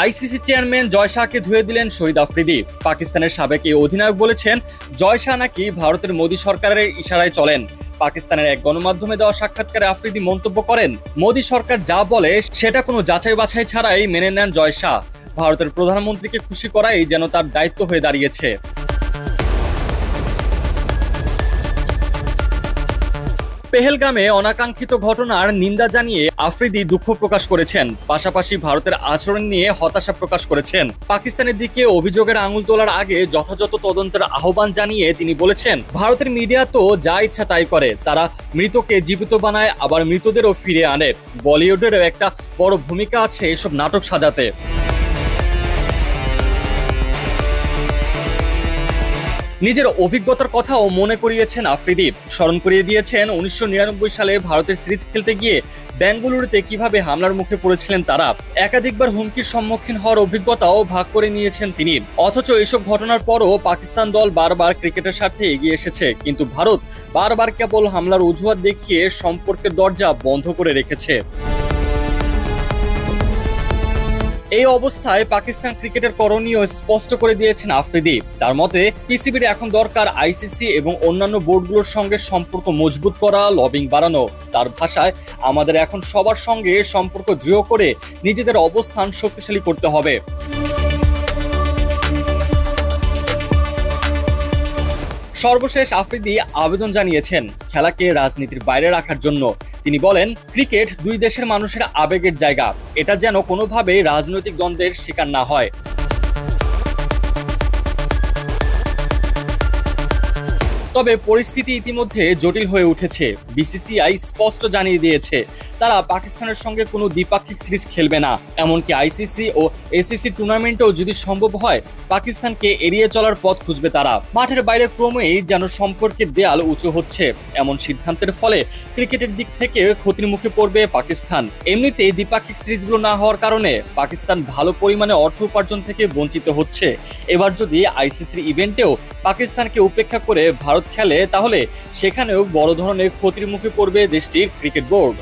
ICC chairman জয় শাহকে ধুয়ে দিলেন শহীদ আফ্রিদি। পাকিস্তানের সাবেক এই অধিনায়ক বলেছেন, জয় শাহ নাকি ভারতের মোদী সরকারের ইশারায় চলেন। পাকিস্তানের এক গণমাধ্যমে দেওয়া সাক্ষাৎকারে আফ্রিদি মন্তব্য করেন, মোদী সরকার যা বলে সেটা কোনো যাচাই বাছাই ছাড়াই মেনে নেন জয় শাহ। ভারতের প্রধানমন্ত্রীকে খুশি করাই যেন তার দায়িত্ব হয়ে দাঁড়িয়েছে। পেহেলগামে অনাকাঙ্ক্ষিত ঘটনার নিন্দা জানিয়ে আফ্রিদি দুঃখ প্রকাশ করেছেন। পাশাপাশি ভারতের আচরণ নিয়ে হতাশা প্রকাশ করেছেন। পাকিস্তানের দিকে অভিযোগের আঙুল তোলার আগে যথাযথ তদন্তের আহ্বান জানিয়ে তিনি বলেছেন, ভারতের মিডিয়া তো যা ইচ্ছা তাই করে, তারা মৃতকে জীবিত বানায়, আবার মৃতদেরও ফিরে আনে। বলিউডেরও একটা বড় ভূমিকা আছে এসব নাটক সাজাতে। নিজের অভিজ্ঞতার কথাও মনে করিয়েছেন আফ্রিদি। স্মরণ করিয়ে দিয়েছেন 1999 সালে ভারতের সিরিজ খেলতে গিয়ে বেঙ্গালুরুতে কিভাবে হামলার মুখে পড়েছিলেন তারা। একাধিকবার হুমকির সম্মুখীন হওয়ার অভিজ্ঞতাও ভাগ করে নিয়েছেন তিনি। অথচ এসব ঘটনার পরও পাকিস্তান দল বারবার ক্রিকেটের স্বার্থে এগিয়ে এসেছে, কিন্তু ভারত বারবার কেবল হামলার অজুহাত দেখিয়ে সম্পর্কের দরজা বন্ধ করে রেখেছে। এই অবস্থায় পাকিস্তান ক্রিকেটের করণীয় স্পষ্ট করে দিয়েছেন আফ্রিদি। তার মতে, পিসিবির এখন দরকার আইসিসি এবং অন্যান্য বোর্ডগুলোর সঙ্গে সম্পর্ক মজবুত করা, লবিং বাড়ানো। তার ভাষায়, আমাদের এখন সবার সঙ্গে সম্পর্ক দৃঢ় করে নিজেদের অবস্থান শক্তিশালী করতে হবে। সর্বশেষ আফ্রিদি আবেদন জানিয়েছেন খেলাকে রাজনীতির বাইরে রাখার জন্য। তিনি বলেন, ক্রিকেট দুই দেশের মানুষের আবেগের জায়গা, এটা যেন কোনোভাবেই রাজনৈতিক দ্বন্দ্বের শিকার না হয়। তবে পরিস্থিতি ইতিমধ্যে জটিল হয়ে উঠেছে। বিসিসিআই স্পষ্ট জানিয়ে দিয়েছে, তারা পাকিস্তানের সঙ্গে কোনো দ্বিপাক্ষিক সিরিজ খেলবে না। এমনকি আইসিসি ও এসিসি টুর্নামেন্টেও যদি সম্ভব হয়, পাকিস্তানকে এড়িয়ে চলার পথ খুঁজবে তারা। মাঠের বাইরে ক্রমেই যেন সম্পর্কের দেয়াল উঁচু হচ্ছে। এমন সিদ্ধান্তের ফলে ক্রিকেটের দিক থেকে ক্ষতির মুখে পড়বে পাকিস্তান। এমনিতেই দ্বিপাক্ষিক সিরিজগুলো না হওয়ার কারণে পাকিস্তান ভালো পরিমাণে অর্থ উপার্জন থেকে বঞ্চিত হচ্ছে। এবার যদি আইসিসির ইভেন্টেও পাকিস্তানকে উপেক্ষা করে ভারত খেলে, তাহলে সেখানেও বড় ধরনের ক্ষতির মুখে পড়বে দেশটির ক্রিকেট বোর্ড।